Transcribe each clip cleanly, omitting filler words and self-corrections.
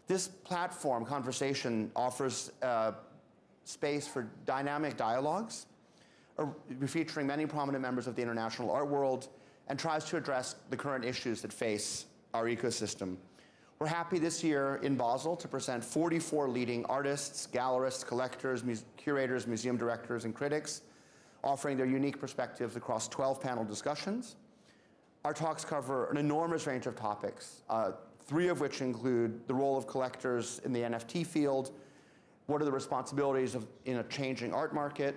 This platform, Conversation, offers space for dynamic dialogues, featuring many prominent members of the international art world, and tries to address the current issues that face our ecosystem. We're happy this year in Basel to present 44 leading artists, gallerists, collectors, curators, museum directors, and critics, offering their unique perspectives across 12 panel discussions. Our talks cover an enormous range of topics, 3 of which include the role of collectors in the NFT field, what are the responsibilities in a changing art market,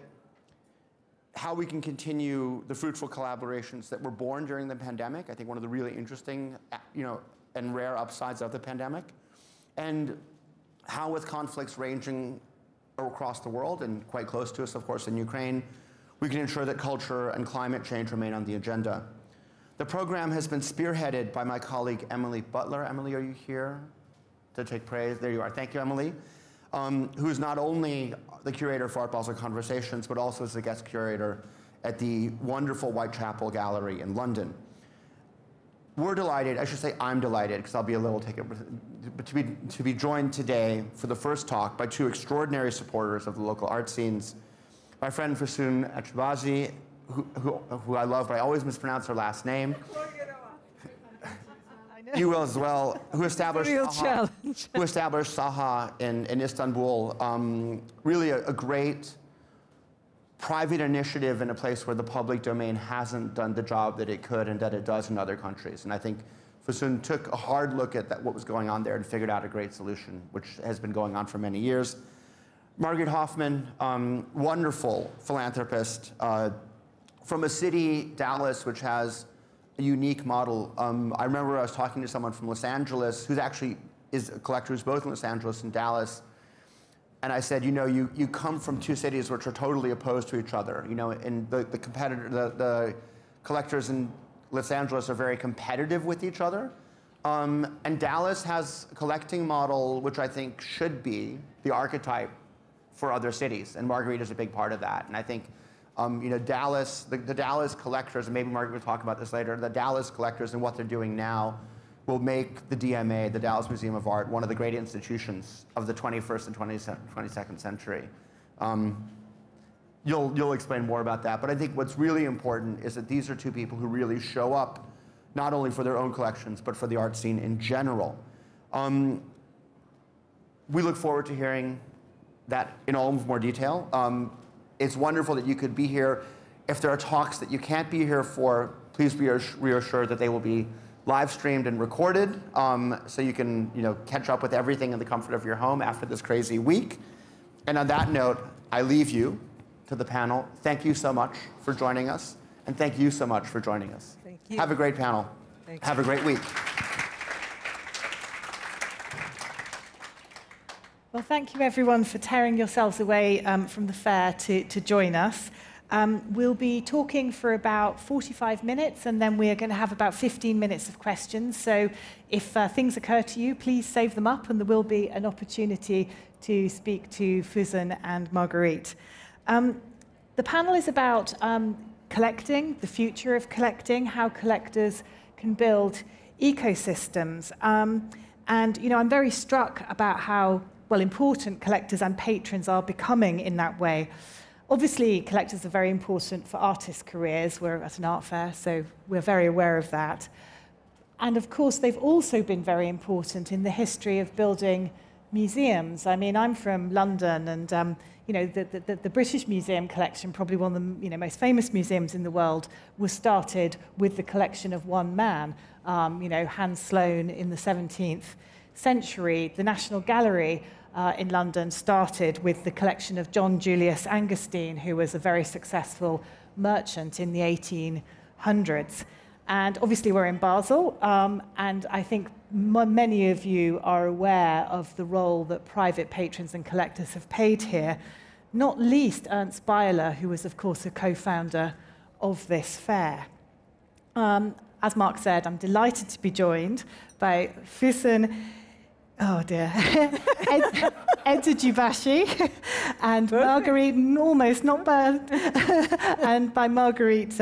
how we can continue the fruitful collaborations that were born during the pandemic, I think one of the really interesting and rare upsides of the pandemic, and how with conflicts ranging across the world and quite close to us, of course, in Ukraine, we can ensure that culture and climate change remain on the agenda. The program has been spearheaded by my colleague, Emily Butler. Emily, are you here to take praise? There you are. Thank you, Emily. Who is not only the curator for Art Basel Conversations, but also is the guest curator at the wonderful Whitechapel Gallery in London. We're delighted, I should say I'm delighted, because I'll be a little taken, to be joined today for the first talk by 2 extraordinary supporters of the local art scenes. My friend Füsun Eczacıbaşı, who I love, but I always mispronounce her last name. You will as well. Who established SAHA in Istanbul. Really a great private initiative in a place where the public domain hasn't done the job that it could and that it does in other countries. And I think Füsun took a hard look at what was going on there and figured out a great solution, which has been going on for many years. Margaret Hoffman, wonderful philanthropist, from a city, Dallas, which has a unique model. I remember I was talking to someone from Los Angeles, who's actually is a collector who's both in Los Angeles and Dallas. And I said, you come from 2 cities which are totally opposed to each other. And the collectors in Los Angeles are very competitive with each other. And Dallas has a collecting model which I think should be the archetype for other cities. And Marguerite is a big part of that. And I think Dallas, the Dallas collectors, and maybe Margaret will talk about this later, the Dallas collectors and what they're doing now will make the DMA, the Dallas Museum of Art, one of the great institutions of the 21st and 22nd century. You'll explain more about that, but I think what's really important is that these are 2 people who really show up, not only for their own collections, but for the art scene in general. We look forward to hearing that in all more detail. It's wonderful that you could be here. If there are talks that you can't be here for, please be reassured that they will be live streamed and recorded, so you can catch up with everything in the comfort of your home after this crazy week. And on that note, I leave you to the panel. Thank you so much for joining us, and thank you so much for joining us. Thank you. Have a great panel. Thank Have a great week. Well, thank you everyone for tearing yourselves away from the fair to join us. We'll be talking for about 45 minutes, and then we are going to have about 15 minutes of questions. So if things occur to you, please save them up, and there will be an opportunity to speak to Füsun and Marguerite. The panel is about collecting, the future of collecting, how collectors can build ecosystems. And I'm very struck about how important collectors and patrons are becoming in that way. Obviously, collectors are very important for artists' careers. We're at an art fair, so we're very aware of that. And of course, they've also been very important in the history of building museums. I mean, I'm from London, and the British Museum collection, probably one of the most famous museums in the world, was started with the collection of one man, Hans Sloane in the 17th century. The National Gallery in London started with the collection of John Julius Angerstein, who was a very successful merchant in the 1800s. And obviously we're in Basel, and I think many of you are aware of the role that private patrons and collectors have played here, not least Ernst Beiler, who was of course a co-founder of this fair. As Mark said, I'm delighted to be joined by Füsun Eczacıbaşı and Marguerite, almost not bad, and by Marguerite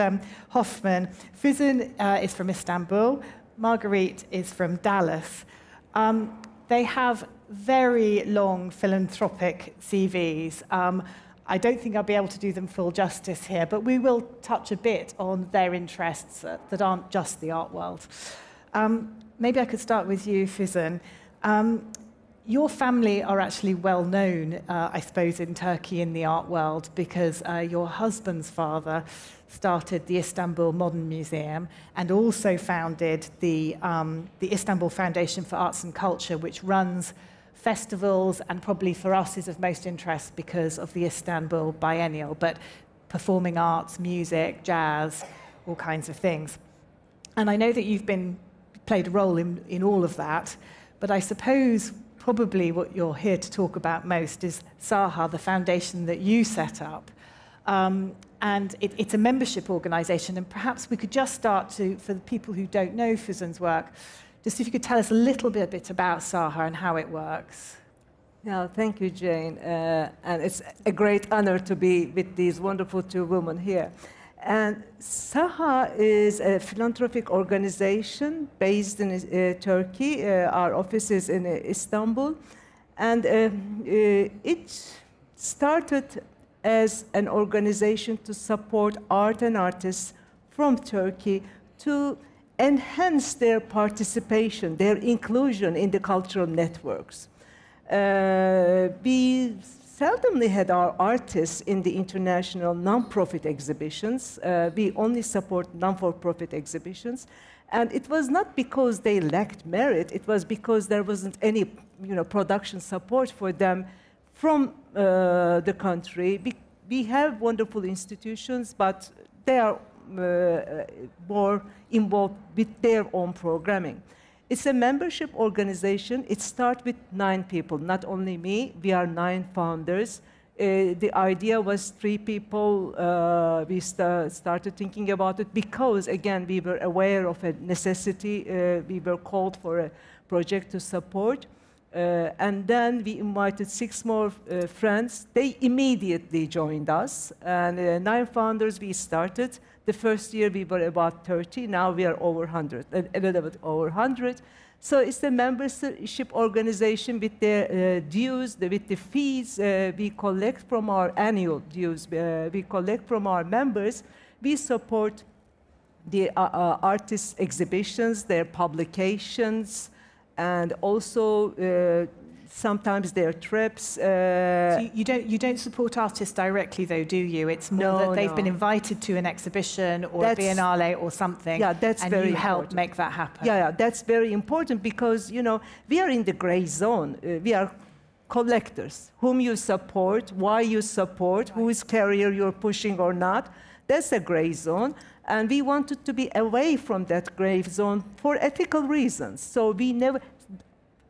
Hoffman. Füsun is from Istanbul, Marguerite is from Dallas. They have very long philanthropic CVs. I don't think I'll be able to do them full justice here, but we will touch a bit on their interests that aren't just the art world. Maybe I could start with you, Füsun. Your family are actually well known, I suppose, in Turkey in the art world because your husband's father started the Istanbul Modern Museum and also founded the Istanbul Foundation for Arts and Culture, which runs festivals and probably for us is of most interest because of the Istanbul Biennial, but performing arts, music, jazz, all kinds of things. And I know that you've played a role in all of that, but I suppose probably what you're here to talk about most is SAHA, the foundation that you set up. And it's a membership organization, and perhaps we could just start for the people who don't know Füsun's work, just if you could tell us a little bit about SAHA and how it works. Yeah, thank you, Jane. And it's a great honor to be with these wonderful two women here. And SAHA is a philanthropic organization based in Turkey. Our office is in Istanbul. And it started as an organization to support art and artists from Turkey to enhance their participation, their inclusion in the cultural networks. We seldomly had our artists in the international non-profit exhibitions. We only support non-for-profit exhibitions. And it was not because they lacked merit, it was because there wasn't any production support for them from the country. We have wonderful institutions, but they are more involved with their own programming. It's a membership organization. It starts with 9 people, not only me. We are 9 founders. The idea was 3 people. We started thinking about it because, again, we were aware of a necessity. We were called for a project to support. And then we invited 6 more friends. They immediately joined us. And 9 founders we started. The first year we were about 30. Now we are over 100, a little bit over 100. So it's a membership organization with their dues, with the fees we collect from our annual dues. We collect from our members. We support the artists' exhibitions, their publications, and also sometimes their trips. So you don't support artists directly, though, do you? It's more that they've been invited to an exhibition or a biennale or something, yeah, that's and very you help important. make that happen. Yeah, that's very important because, we are in the gray zone. We are collectors. Whom you support, why you support, whose career you're pushing or not. That's a gray zone. And we wanted to be away from that gray zone for ethical reasons. So we never...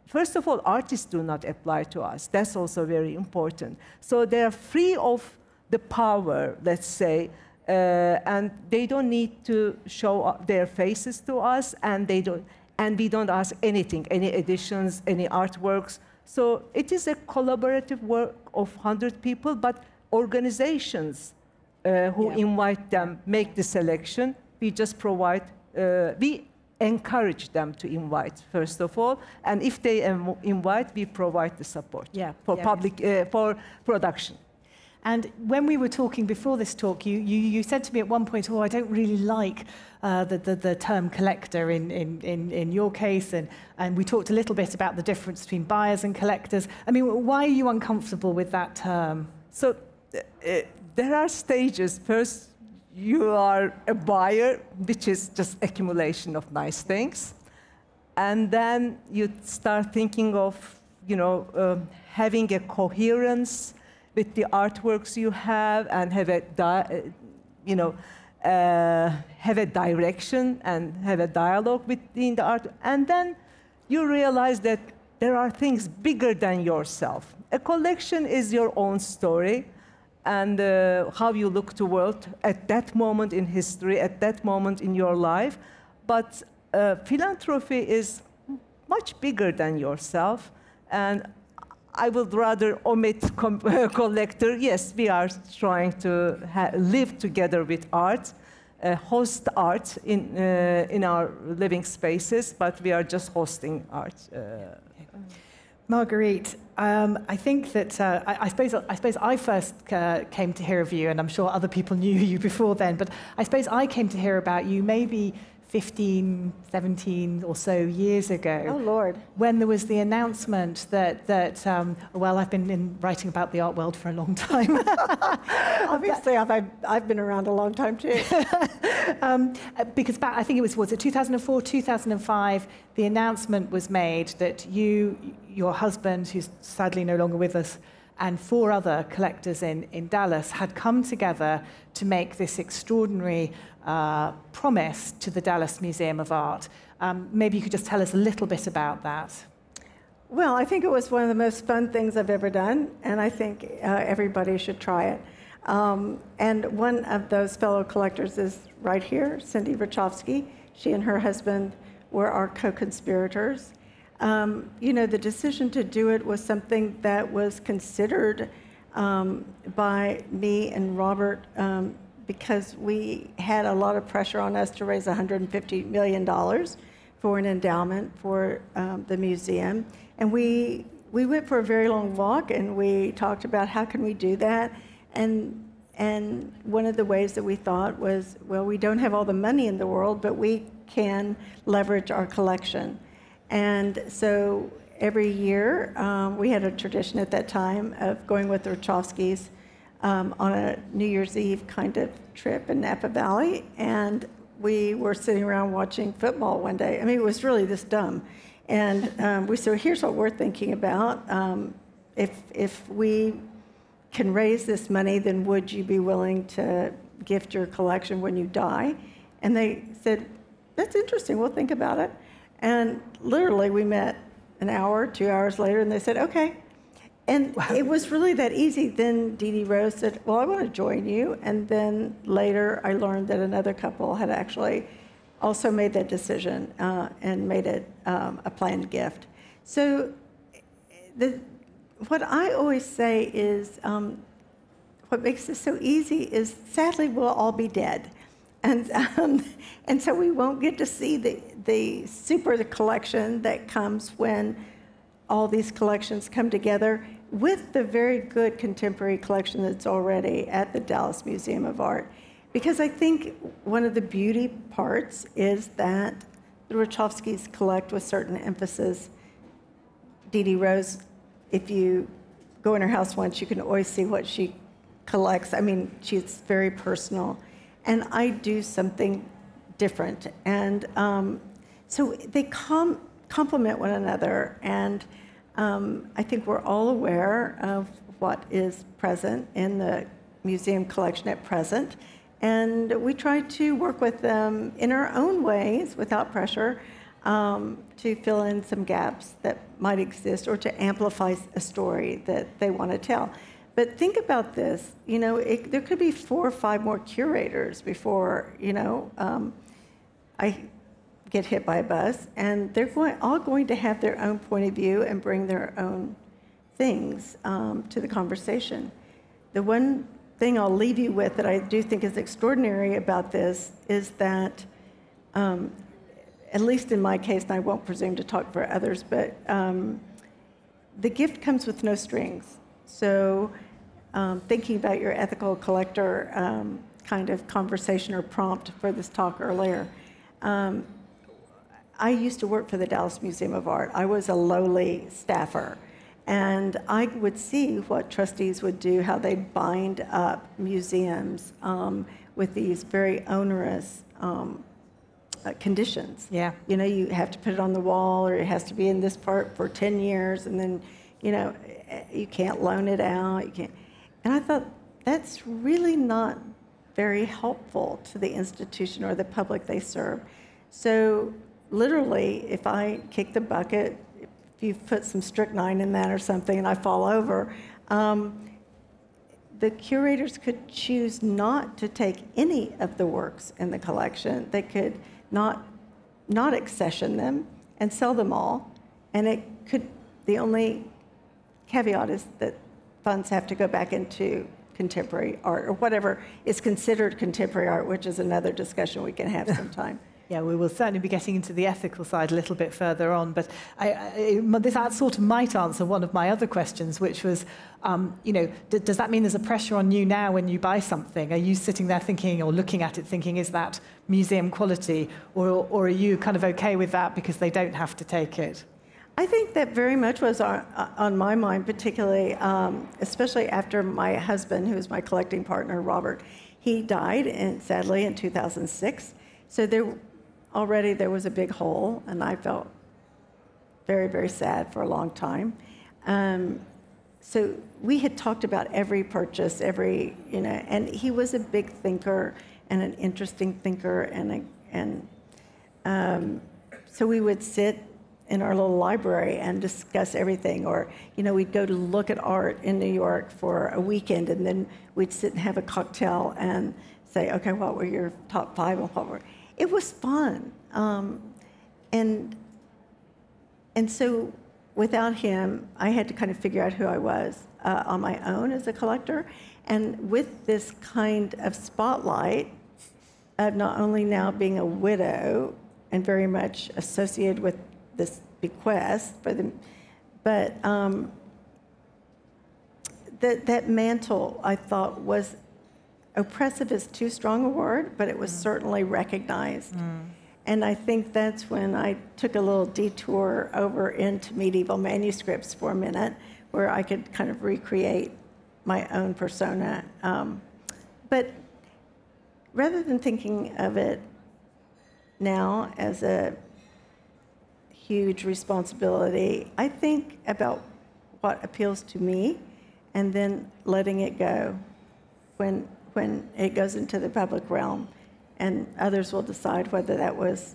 First of all, artists do not apply to us. That's also very important. So they are free of the power, let's say, and they don't need to show their faces to us, and we don't ask anything, any editions, any artworks. So it is a collaborative work of 100 people, but organizations who invite them make the selection. We just provide, we encourage them to invite, first of all, and if they invite, we provide the support for production. And when we were talking before this talk, you said to me at one point, I don't really like the term collector in your case, and we talked a little bit about the difference between buyers and collectors. I mean, why are you uncomfortable with that term? So there are stages. First, you are a buyer, which is just accumulation of nice things. And then you start thinking of, having a coherence with the artworks you have and have a direction and have a dialogue within the art. And then you realize that there are things bigger than yourself. A collection is your own story, and how you look to the world at that moment in history, at that moment in your life. But philanthropy is much bigger than yourself, and I would rather omit collector. Yes, we are trying to live together with art, host art in our living spaces, but we are just hosting art. Marguerite, I think that I suppose I first came to hear of you, and I'm sure other people knew you before then. But I suppose I came to hear about you maybe 15, 17 or so years ago. Oh, Lord. When there was the announcement that well, I've been writing about the art world for a long time. Obviously, I've been around a long time, too. Because back, I think was it 2004, 2005, the announcement was made that you, your husband, who's sadly no longer with us, and 4 other collectors in Dallas had come together to make this extraordinary promise to the Dallas Museum of Art. Maybe you could just tell us a little bit about that. Well, I think it was one of the most fun things I've ever done, and I think everybody should try it. And one of those fellow collectors is right here, Cindy Ruchovsky. She and her husband were our co-conspirators. You know, the decision to do it was something that was considered by me and Robert because we had a lot of pressure on us to raise $150 million for an endowment for the museum. And we went for a very long walk, and we talked about how can we do that. And one of the ways that we thought was, well, we don't have all the money in the world, but we can leverage our collection. And so every year, we had a tradition at that time of going with the Ruchovskys on a New Year's Eve kind of trip in Napa Valley. And we were sitting around watching football one day. I mean, it was really this dumb. And we said, here's what we're thinking about. If we can raise this money, then would you be willing to gift your collection when you die? And they said, that's interesting, we'll think about it. And literally we met an hour, 2 hours later, and they said, okay. And wow. It was really that easy. Then Dee Dee Rose said, well, I want to join you. And then later I learned that another couple had actually also made that decision and made it a planned gift. So what I always say is, what makes this so easy is, sadly, we'll all be dead. And so we won't get to see the super collection that comes when all these collections come together with the very good contemporary collection that's already at the Dallas Museum of Art. Because I think one of the beauty parts is that the Ruchovskys collect with certain emphasis. Dee Dee Rose, if you go in her house once, you can always see what she collects. I mean, she's very personal. And I do something different. And so they complement one another. And I think we're all aware of what is present in the museum collection at present. And we try to work with them in our own ways, without pressure, to fill in some gaps that might exist or to amplify a story that they want to tell. But think about this, you know, there could be 4 or 5 more curators before, you know, I get hit by a bus, and they're all going to have their own point of view and bring their own things to the conversation. The one thing I'll leave you with that I do think is extraordinary about this is that, at least in my case, and I won't presume to talk for others, but the gift comes with no strings. So thinking about your ethical collector kind of conversation or prompt for this talk earlier, I used to work for the Dallas Museum of Art. I was a lowly staffer. And I would see what trustees would do, how they'd bind up museums with these very onerous conditions. Yeah. You know, you have to put it on the wall, or it has to be in this part for 10 years, and then, you know, you can't loan it out. You can't. And I thought, that's really not very helpful to the institution or the public they serve. So literally, if I kick the bucket, if you put some strychnine in that or something and I fall over, the curators could choose not to take any of the works in the collection. They could not accession them and sell them all. And the only caveat is that funds have to go back into contemporary art or whatever is considered contemporary art, which is another discussion we can have sometime. Yeah, we will certainly be getting into the ethical side a little bit further on, but that sort of might answer one of my other questions, which was, does that mean there's a pressure on you now when you buy something? Are you sitting there thinking or looking at it thinking, is that museum quality, or are you kind of okay with that because they don't have to take it? I think that very much was on my mind, particularly, especially after my husband, who was my collecting partner, Robert, he died, sadly, in 2006. So there was a big hole, and I felt very, very sad for a long time. So we had talked about every purchase, and he was a big thinker and an interesting thinker, so we would sit in our little library and discuss everything, or we'd go to look at art in New York for a weekend, and then we'd sit and have a cocktail and say, okay, what were your top 5 and what were... It was fun. And so without him, I had to kind of figure out who I was on my own as a collector. And with this kind of spotlight of not only now being a widow and very much associated with this bequest, but that mantle, I thought, was oppressive is too strong a word, but it was certainly recognized. And I think that's when I took a little detour over into medieval manuscripts for a minute, where I could kind of recreate my own persona. But rather than thinking of it now as a huge responsibility, I think about what appeals to me and then letting it go when it goes into the public realm, and others will decide whether that was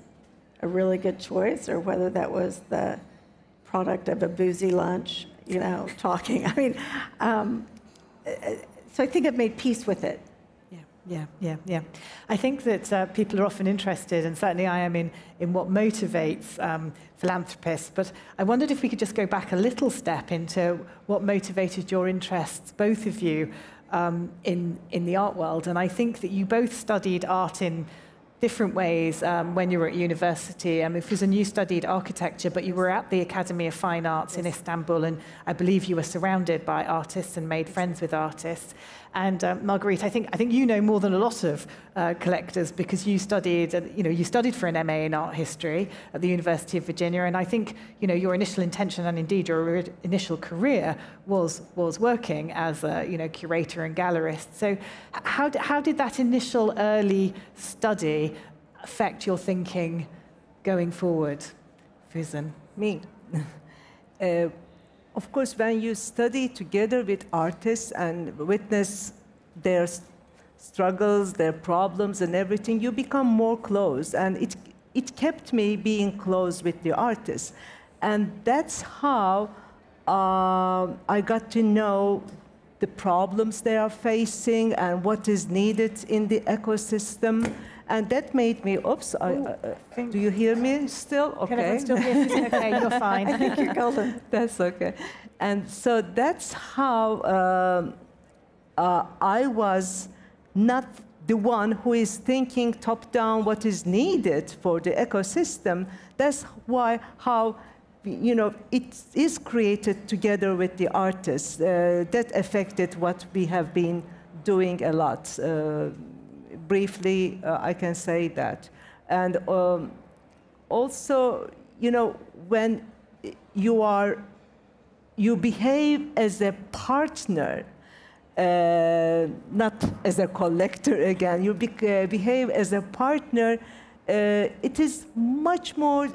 a really good choice or whether that was the product of a boozy lunch, talking. I mean, so I think I've made peace with it. Yeah. I think that people are often interested, and certainly I am, in what motivates philanthropists. But I wondered if we could just go back a little step into what motivated your interests, both of you, in the art world. And I think that you both studied art in different ways when you were at university. Füsun, you studied architecture, but you were at the Academy of Fine Arts in Istanbul, and I believe you were surrounded by artists and made friends with artists. And Marguerite, I think you know more than a lot of collectors, because you studied for an MA in art history at the University of Virginia, and I think your initial intention, and indeed your initial career, was working as a curator and gallerist. So how did that initial early study affect your thinking going forward, Füsun? Me. Of course, when you study together with artists and witness their struggles, their problems and everything, you become more close. And it kept me being close with the artists. And that's how I got to know the problems they are facing and what is needed in the ecosystem. And that made me, do you hear me still? Okay. Can I still hear you? Okay, you're fine. I think you're golden. That's okay. And so that's how I was not the one who is thinking top-down what is needed for the ecosystem. That's how it is created together with the artists. That affected what we have been doing a lot. Briefly, I can say that. And also, when you behave as a partner, not as a collector again, you behave as a partner, it is much more,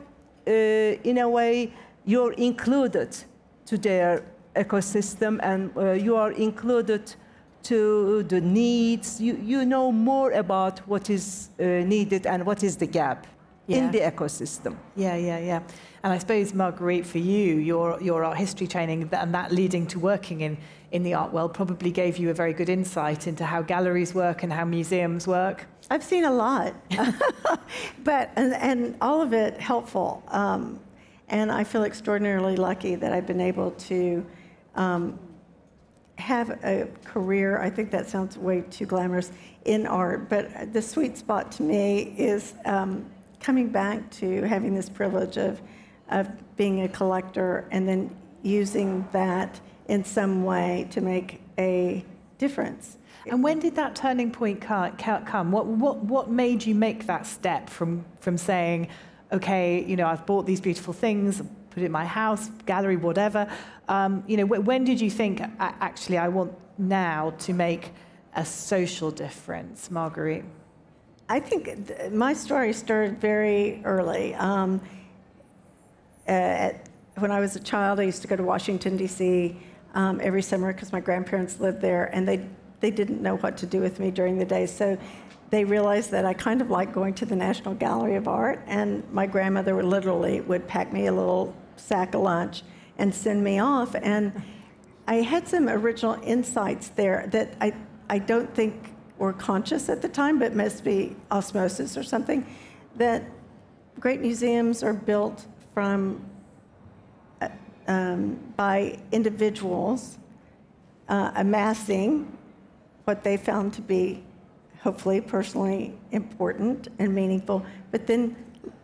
in a way, you're included to their ecosystem, and you are included to the needs. You know more about what is needed and what is the gap in the ecosystem. Yeah. And I suppose, Marguerite, for you, your art history training and that leading to working in the art world probably gave you a very good insight into how galleries work and how museums work. I've seen a lot, and all of it helpful. And I feel extraordinarily lucky that I've been able to have a career. I think that sounds way too glamorous in art, but the sweet spot to me is coming back to having this privilege of being a collector and then using that in some way to make a difference. And when did that turning point come? What made you make that step from saying, okay, you know, I've bought these beautiful things, put it in my house, gallery, whatever. You know, when did you think, actually, I want now to make a social difference, Marguerite? I think my story started very early. When I was a child, I used to go to Washington, D.C. Every summer because my grandparents lived there, and they didn't know what to do with me during the day. So they realized that I kind of liked going to the National Gallery of Art, and my grandmother literally would pack me a little sack of lunch and send me off. And I had some original insights there that I don't think were conscious at the time, but must be osmosis or something, that great museums are built from by individuals amassing what they found to be hopefully personally important and meaningful, but then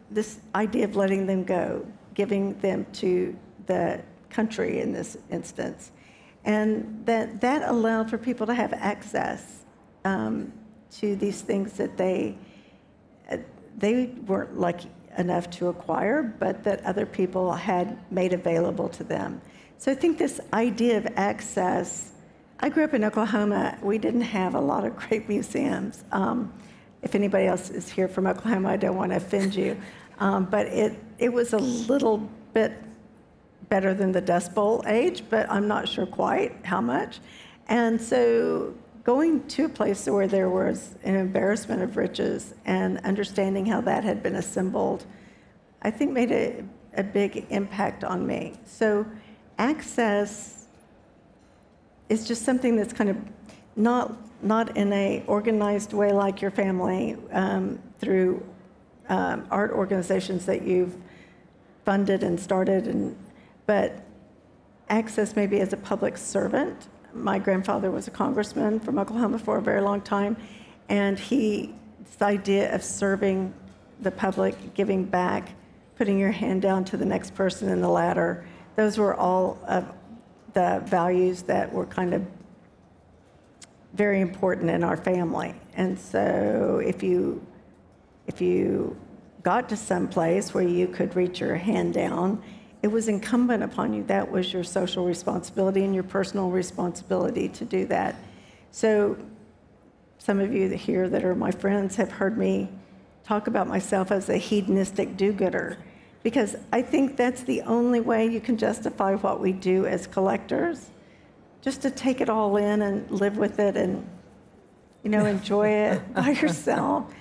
this idea of letting them go, giving them to the country in this instance. And that allowed for people to have access to these things that they weren't lucky enough to acquire, but that other people had made available to them. So I think this idea of access, I grew up in Oklahoma. We didn't have a lot of great museums. If anybody else is here from Oklahoma, I don't want to offend you. But it was a little bit better than the Dust Bowl age, but I'm not sure quite how much. And so going to a place where there was an embarrassment of riches and understanding how that had been assembled, I think made a big impact on me. So access is just something that's kind of not in a organized way like your family through art organizations that you've funded and started, but access maybe as a public servant. My grandfather was a congressman from Oklahoma for a very long time, and this idea of serving the public, giving back, putting your hand down to the next person in the ladder, those were all of the values that were kind of very important in our family. And so if you got to some place where you could reach your hand down, it was incumbent upon you. That was your social responsibility and your personal responsibility to do that. So some of you here that are my friends have heard me talk about myself as a hedonistic do-gooder, because I think that's the only way you can justify what we do as collectors, just to take it all in and live with it and, you know, enjoy it by yourself.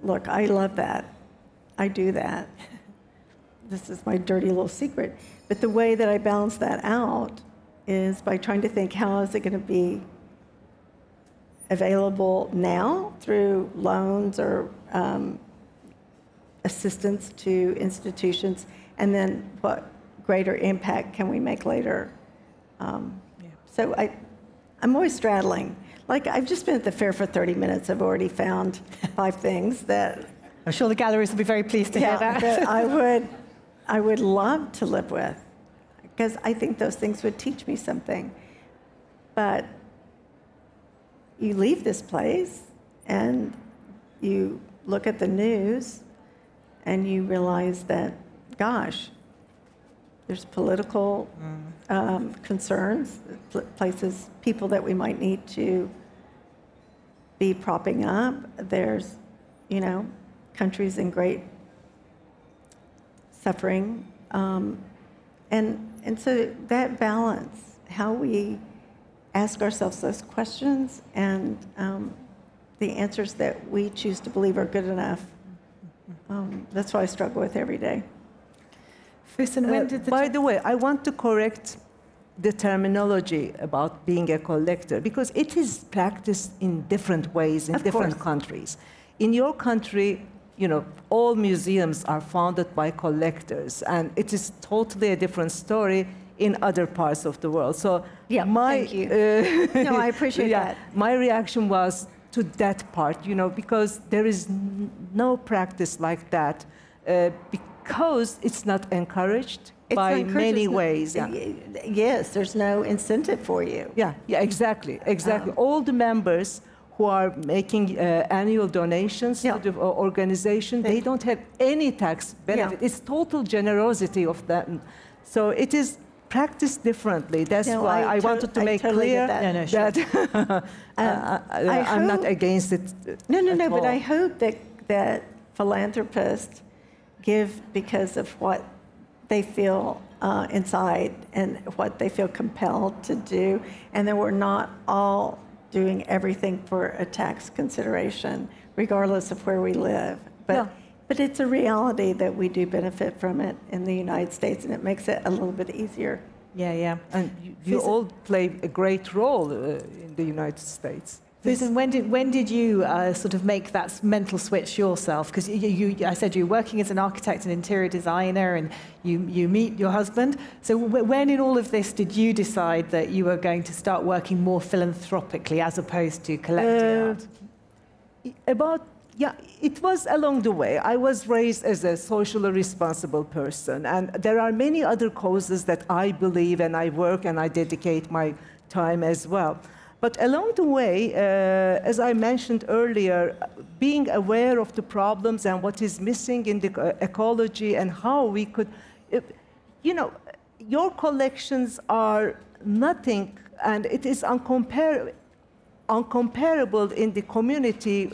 Look, I love that. I do that. This is my dirty little secret. But the way that I balance that out is by trying to think, how is it going to be available now through loans or assistance to institutions, and then what greater impact can we make later? So I'm always straddling. Like, I've just been at the fair for 30 minutes. I've already found 5 things that... I'm sure the galleries will be very pleased to hear that. that I would love to live with, because I think those things would teach me something. But you leave this place and you look at the news and you realize that, gosh, there's political concerns, places, people that we might need to be propping up. There's, you know, countries in great suffering. And so that balance, how we ask ourselves those questions and the answers that we choose to believe are good enough, that's what I struggle with every day. Füsun, when did by the way, I want to correct the terminology about being a collector, because it is practiced in different ways in different countries. In your country, you know, all museums are founded by collectors, and it is totally a different story in other parts of the world. So yeah, thank you. No, I appreciate that. My reaction was, to that part, you know, because there is no practice like that, because it's not encouraged by many ways. Yeah. Yes, there's no incentive for you. Yeah, exactly. All the members who are making annual donations to the organization, they don't have any tax benefit. It's total generosity of them. So it is practiced differently. That's why I wanted to make clear that I'm not against it. No, but I hope that philanthropists give because of what they feel inside and what they feel compelled to do, and that we're not all doing everything for a tax consideration, regardless of where we live. But it's a reality that we do benefit from it in the United States, and it makes it a little bit easier. Yeah. And you all play a great role in the United States. Füsun, when did you sort of make that mental switch yourself? Because I said you're working as an architect and interior designer, and you meet your husband. So when in all of this did you decide that you were going to start working more philanthropically as opposed to collecting art? It was along the way. I was raised as a socially responsible person, and there are many other causes that I believe and I work and I dedicate my time as well. But along the way, as I mentioned earlier, being aware of the problems and what is missing in the ecology and how we could, you know, your collections are nothing, and it is uncomparable in the community.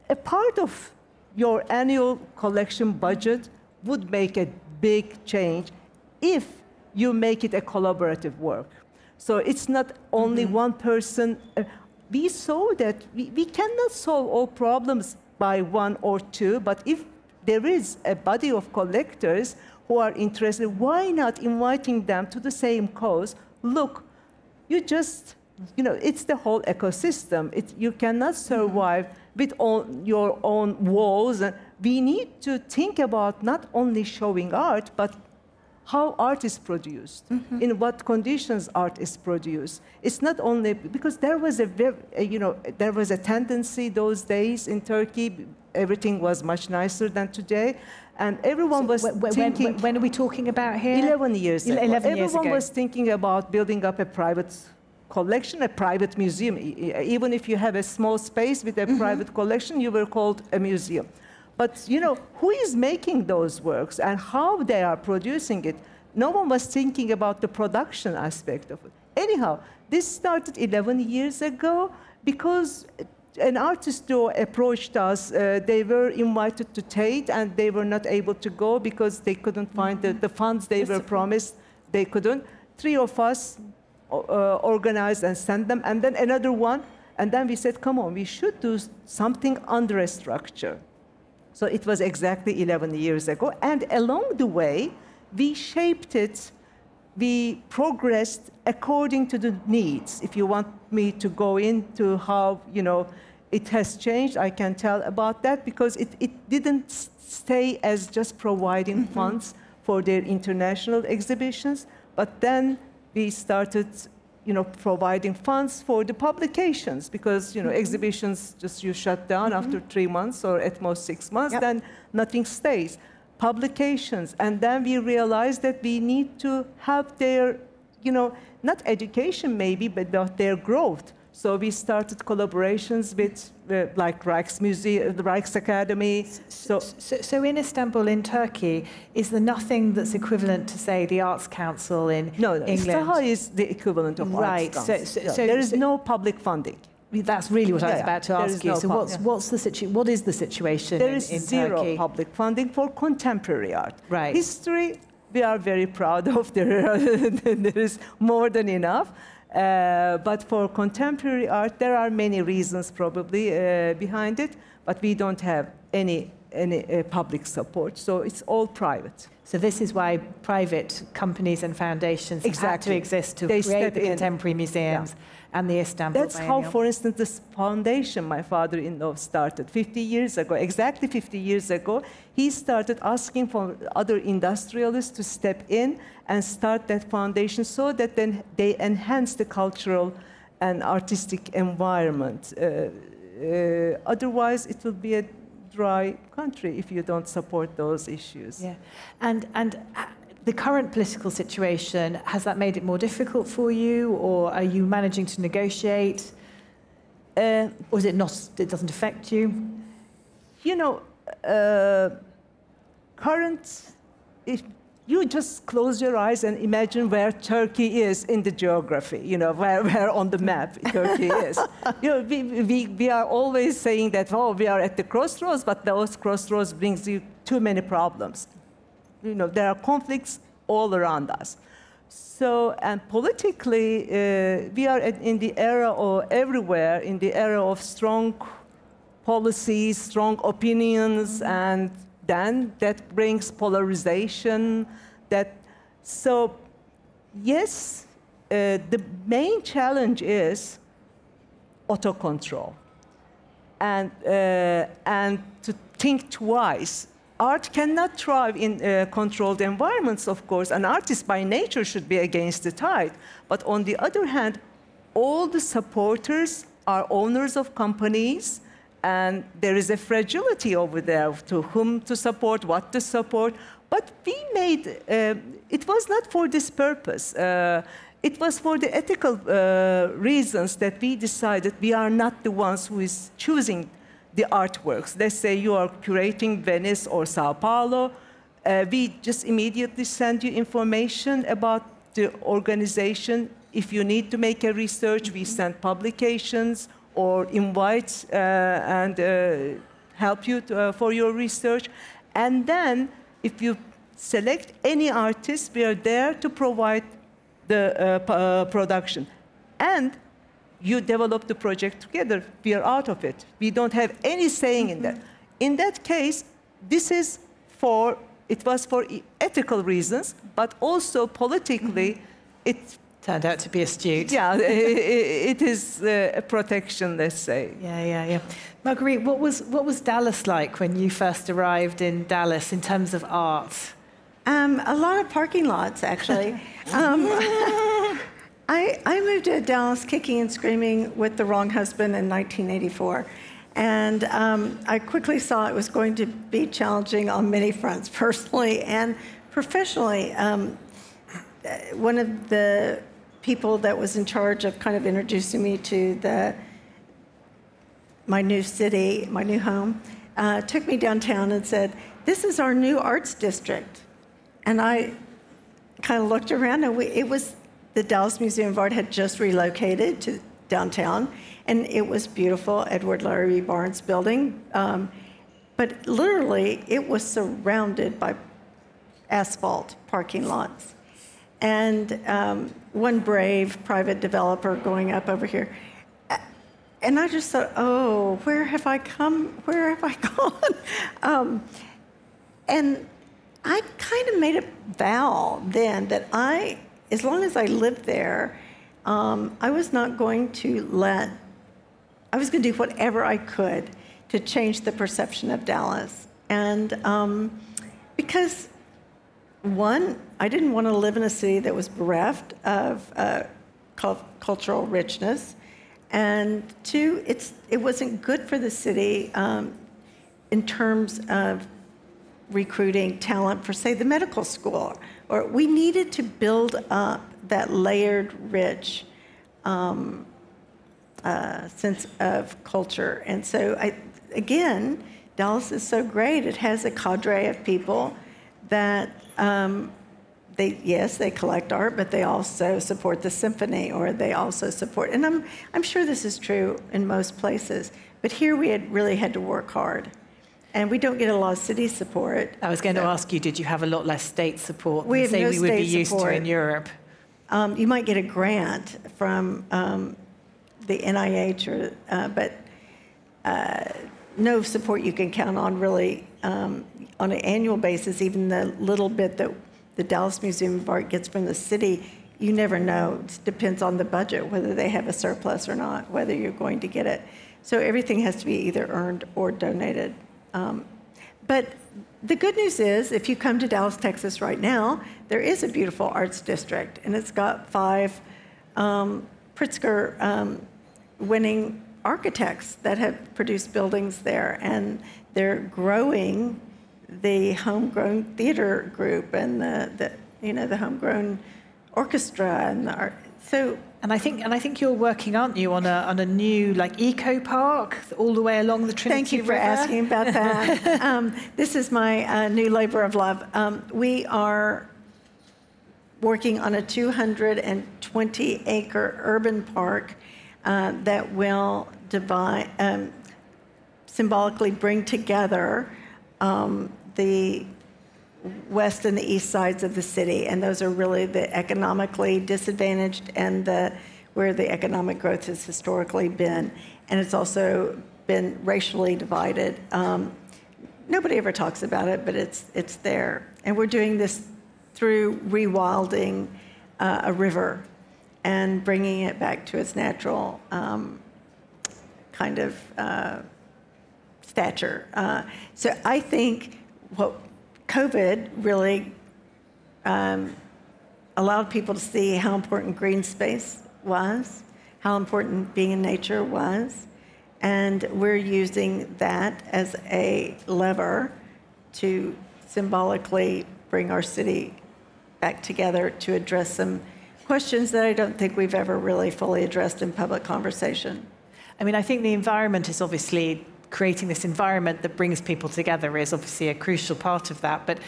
A part of your annual collection budget would make a big change if you make it a collaborative work. So it's not only one person. We saw that we cannot solve all problems by one or two, but if there is a body of collectors who are interested, why not inviting them to the same cause? Look, you just, you know, it's the whole ecosystem. You cannot survive with your own walls. We need to think about not only showing art, but how art is produced, in what conditions art is produced. It's not only because there was there was a tendency those days in Turkey. Everything was much nicer than today, and everyone was thinking. When are we talking about here? 11 years ago. 11 years everyone ago. was thinking about building up a private collection, a private museum. Even if you have a small space with a private collection, you were called a museum. But, you know, who is making those works and how they are producing it? No one was thinking about the production aspect of it. Anyhow, this started 11 years ago because an artist duo approached us. They were invited to Tate, and they were not able to go because they couldn't find the funds they were promised. They couldn't. 3 of us organized and sent them, and then another one. And then we said, come on, we should do something under a structure. So it was exactly 11 years ago. And along the way, we shaped it. We progressed according to the needs. If you want me to go into how, you know, it has changed, I can tell about that, because it didn't stay as just providing funds for their international exhibitions, but then we started, you know, providing funds for the publications, because, you know, exhibitions just you shut down after 3 months or at most 6 months, then nothing stays. Publications, and then we realized that we need to have their, you know, not education maybe, but their growth. So we started collaborations with like Rijksmuseum, the Rijksacademy. So in Istanbul, in Turkey, is there nothing that's equivalent to, say, the Arts Council in England? SAHA is the equivalent of Arts Council. So there is no public funding. That's really what I was about to ask you. So what is the situation in Turkey? There is zero public funding for contemporary art. Right. History, we are very proud of. There is more than enough. But for contemporary art, there are many reasons probably behind it, but we don't have any public support, so it's all private. So this is why private companies and foundations have to exist to create the contemporary museums and the Istanbul That's Biennial. how, for instance, this foundation my father-in-law started 50 years ago, exactly 50 years ago. He started asking for other industrialists to step in and start that foundation so that then they enhance the cultural and artistic environment otherwise it will be a dry country if you don't support those issues. Yeah, and the current political situation, has that made it more difficult for you, or are you managing to negotiate? Or is it not, it doesn't affect you? You know, if you just close your eyes and imagine where Turkey is in the geography, you know, where on the map Turkey is. You know, we are always saying that, oh, we are at the crossroads, but those crossroads brings you too many problems. You know, there are conflicts all around us. So, and politically, we are in the era of everywhere, in the era of strong policies, strong opinions, and then that brings polarization. So, yes, the main challenge is autocontrol, and to think twice. Art cannot thrive in controlled environments, of course. An artist by nature should be against the tide. But on the other hand, all the supporters are owners of companies, and there is a fragility over there to whom to support, what to support. But we made, it was not for this purpose. It was for the ethical reasons that we decided we are not the ones who is choosing the artworks. Let's say you are curating Venice or Sao Paulo. We just immediately send you information about the organization. If you need to make a research, we send publications or invite and help you for your research. And then, if you select any artist, we are there to provide the production. And you develop the project together, we are out of it. We don't have any saying in that. In that case, it was for ethical reasons, but also politically, it turned out to be astute. Yeah, it is a protection, let's say. Yeah. Marguerite, what was Dallas like when you first arrived in Dallas in terms of art? A lot of parking lots, actually. I moved to Dallas kicking and screaming with the wrong husband in 1984. And I quickly saw it was going to be challenging on many fronts, personally and professionally. One of the people that was in charge of kind of introducing me to my new city, my new home, took me downtown and said, "This is our new arts district." And I kind of looked around, and the Dallas Museum of Art had just relocated to downtown, and it was beautiful, Edward Larrabee Barnes building. But literally, it was surrounded by asphalt parking lots. And one brave private developer going up over here. And I just thought, oh, where have I come? Where have I gone? And I kind of made a vow then that as long as I lived there, I was not going to I was going to do whatever I could to change the perception of Dallas. And because, one, I didn't want to live in a city that was bereft of cultural richness. And two, it wasn't good for the city in terms of recruiting talent for, say, the medical school. Or we needed to build up that layered, rich sense of culture. And so, again, Dallas is so great. It has a cadre of people that they collect art, but they also support the symphony, or they also support. And I'm sure this is true in most places, but here we really had to work hard. And we don't get a lot of city support. I was going to ask you, did you have a lot less state support than, say, we would be used to in Europe? You might get a grant from the NIH, but no support you can count on really on an annual basis. Even the little bit that the Dallas Museum of Art gets from the city, you never know. It depends on the budget, whether they have a surplus or not, whether you're going to get it. So everything has to be either earned or donated. But the good news is, if you come to Dallas, Texas right now, there is a beautiful arts district, and it's got 5 Pritzker winning architects that have produced buildings there, and they're growing the homegrown theater group and the homegrown orchestra and the art. So. And I think you're working, aren't you, on a new eco park all the way along the Trinity Thank you for River? asking about that. This is my new labor of love. We are working on a 220-acre urban park that will symbolically bring together the west and the east sides of the city, and those are really the economically disadvantaged and where the economic growth has historically been. And it's also been racially divided. Nobody ever talks about it, but it's there. And we're doing this through rewilding a river and bringing it back to its natural kind of stature. So I think what COVID really allowed people to see how important green space was, how important being in nature was, and we're using that as a lever to symbolically bring our city back together to address some questions that I don't think we've ever really fully addressed in public conversation. I mean, I think the environment is obviously creating this environment that brings people together is obviously a crucial part of that. But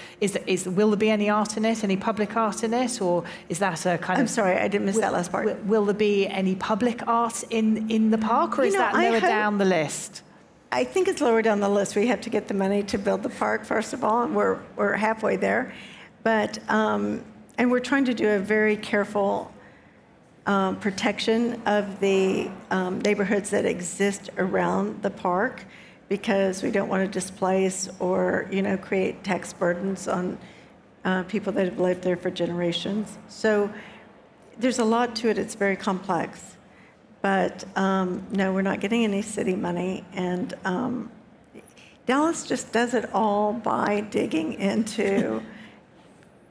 will there be any art in it, any public art in it, or is that a kind of... I'm sorry, I didn't miss that last part. Will there be any public art in the park, or is that lower down the list? I think it's lower down the list. We have to get the money to build the park, first of all, and we're halfway there. But, and we're trying to do a very careful protection of the neighborhoods that exist around the park, because we don't want to displace or create tax burdens on people that have lived there for generations. So there's a lot to it. It's very complex. But no, we're not getting any city money. And Dallas just does it all by digging into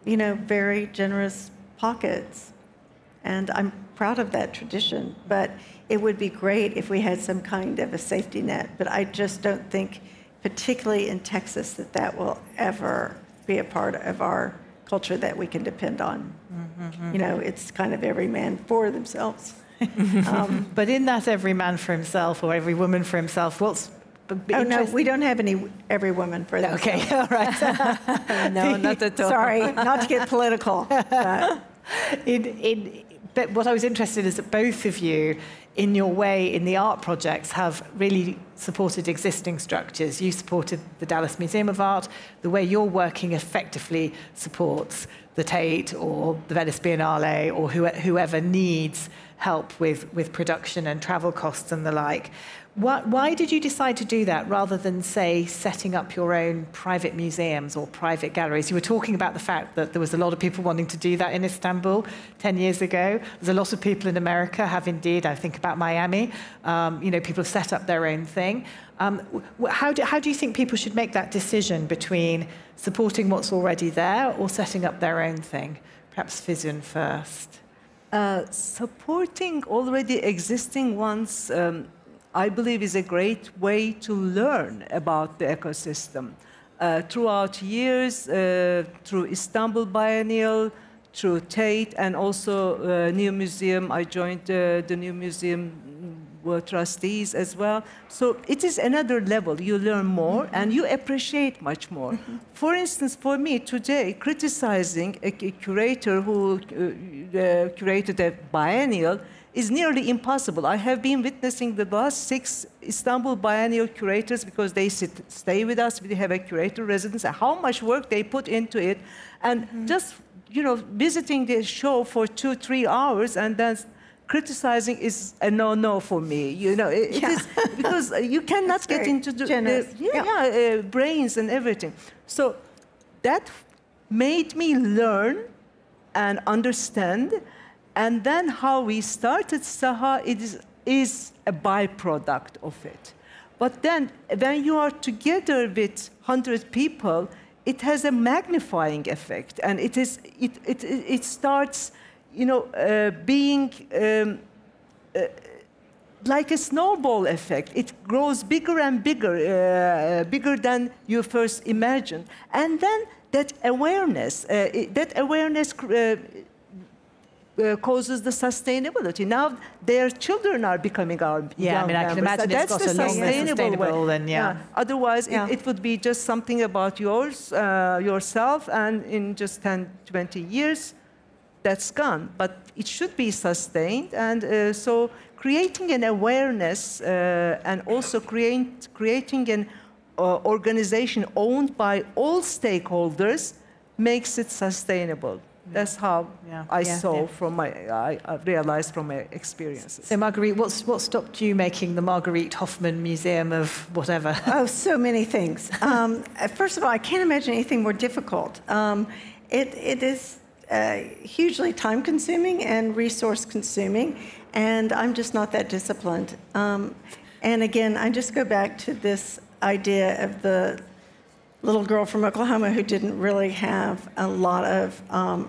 very generous pockets. And I'm proud of that tradition, but it would be great if we had some kind of a safety net. But I just don't think, particularly in Texas, that will ever be a part of our culture that we can depend on. Mm-hmm. It's kind of every man for themselves. But in that every man for himself or every woman for himself, what's... Oh, no, we don't have every woman for that. Okay, all right. No, not at all. Sorry, not to get political. But. But what I was interested in is that both of you, in your way, in the art projects, have really supported existing structures. You supported the Dallas Museum of Art. The way you're working effectively supports the Tate or the Venice Biennale or whoever needs help with production and travel costs and the like. Why did you decide to do that rather than, say, setting up your own private museums or private galleries? You were talking about the fact that there was a lot of people wanting to do that in Istanbul 10 years ago. There's a lot of people in America have indeed, I think about Miami, people have set up their own thing. How do you think people should make that decision between supporting what's already there or setting up their own thing? Perhaps Füsun first. Supporting already existing ones, I believe, is a great way to learn about the ecosystem. Throughout years, through Istanbul Biennial, through Tate, and also New Museum. I joined the New Museum trustees as well. So it is another level. You learn more and you appreciate much more. For instance, for me today, criticizing a curator who curated a biennial is nearly impossible. I have been witnessing the last 6 Istanbul Biennial curators, because they stay with us, we have a curator residence, how much work they put into it, and just visiting the show for 2-3 hours and then criticizing is a no-no for me. It is, because you cannot get into the brains and everything. So that made me learn and understand. And then how we started SAHA is a byproduct of it. But then when you are together with 100 people, it has a magnifying effect, and it starts, being like a snowball effect. It grows bigger and bigger, bigger than you first imagined. And then that awareness causes the sustainability. Now their children are becoming our young members. I can imagine it's got a long sustainable then, Otherwise, it would be just something about yourself, and in just 10, 20 years, that's gone. But it should be sustained, and so creating an awareness and also creating an organization owned by all stakeholders makes it sustainable. That's how I realized from my experiences. So, Marguerite, what stopped you making the Marguerite Hoffman Museum of whatever? Oh, so many things. First of all, I can't imagine anything more difficult. It is hugely time-consuming and resource-consuming, and I'm just not that disciplined. And again, I just go back to this idea of the little girl from Oklahoma who didn't really have a lot of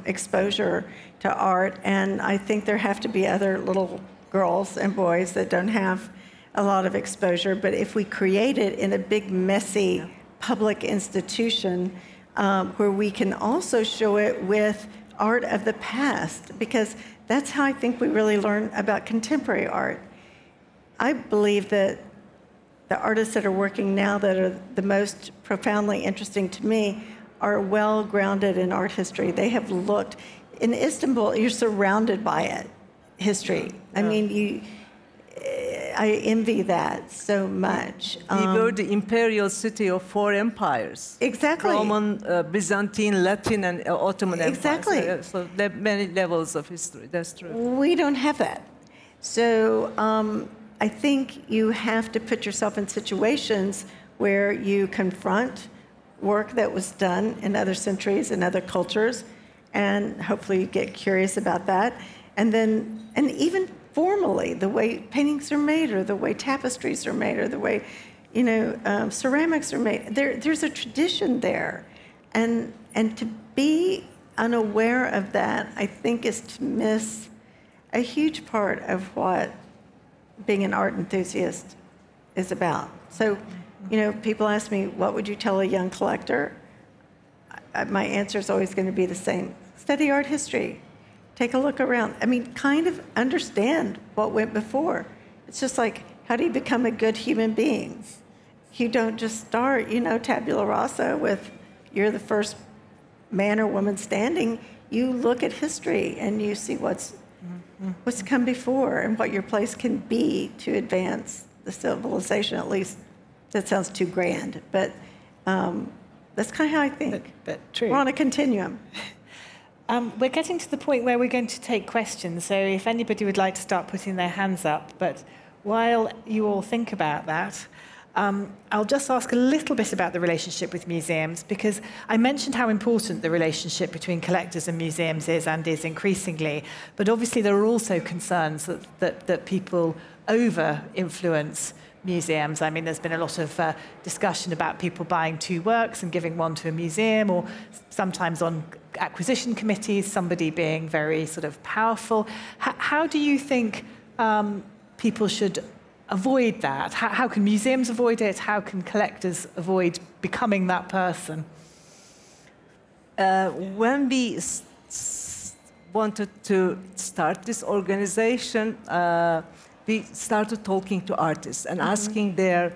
exposure to art, and I think there have to be other little girls and boys that don't have a lot of exposure, but if we create it in a big, messy public institution where we can also show it with art of the past, because that's how I think we really learn about contemporary art. I believe that the artists that are working now that are the most profoundly interesting to me are well grounded in art history. They have looked. In Istanbul, you're surrounded by it, history. I mean, I envy that so much. We were the imperial city of four empires. Exactly. Roman, Byzantine, Latin, and Ottoman empires. Exactly. So there are many levels of history. That's true. We don't have that. So I think you have to put yourself in situations where you confront work that was done in other centuries and other cultures, and hopefully you get curious about that. And even formally, the way paintings are made, or the way tapestries are made, or the way, ceramics are made. There's a tradition there, and to be unaware of that, I think, is to miss a huge part of what being an art enthusiast is about. So, people ask me, what would you tell a young collector? My answer is always going to be the same. Study art history. Take a look around. I mean, kind of understand what went before. It's just like, how do you become a good human being? You don't just start, tabula rasa with, you're the first man or woman standing. You look at history and you see what's come before and what your place can be to advance the civilization. At least that sounds too grand, but that's kind of how I think. But true. We're on a continuum. We're getting to the point where we're going to take questions, so if anybody would like to start putting their hands up, but while you all think about that, I'll just ask a little bit about the relationship with museums, because I mentioned how important the relationship between collectors and museums is and is increasingly, but obviously there are also concerns that people over-influence museums. I mean, there's been a lot of discussion about people buying two works and giving one to a museum, or sometimes on acquisition committees, somebody being very sort of powerful. How do you think people should avoid that? How can museums avoid it? How can collectors avoid becoming that person? When we wanted to start this organization, we started talking to artists and asking their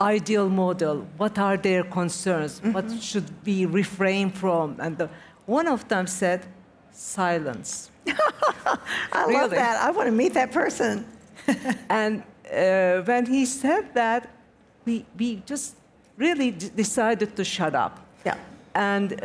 ideal model. What are their concerns? What should we refrain from? And one of them said, silence. I love that. I want to meet that person. And when he said that, we just really decided to shut up. Yeah. And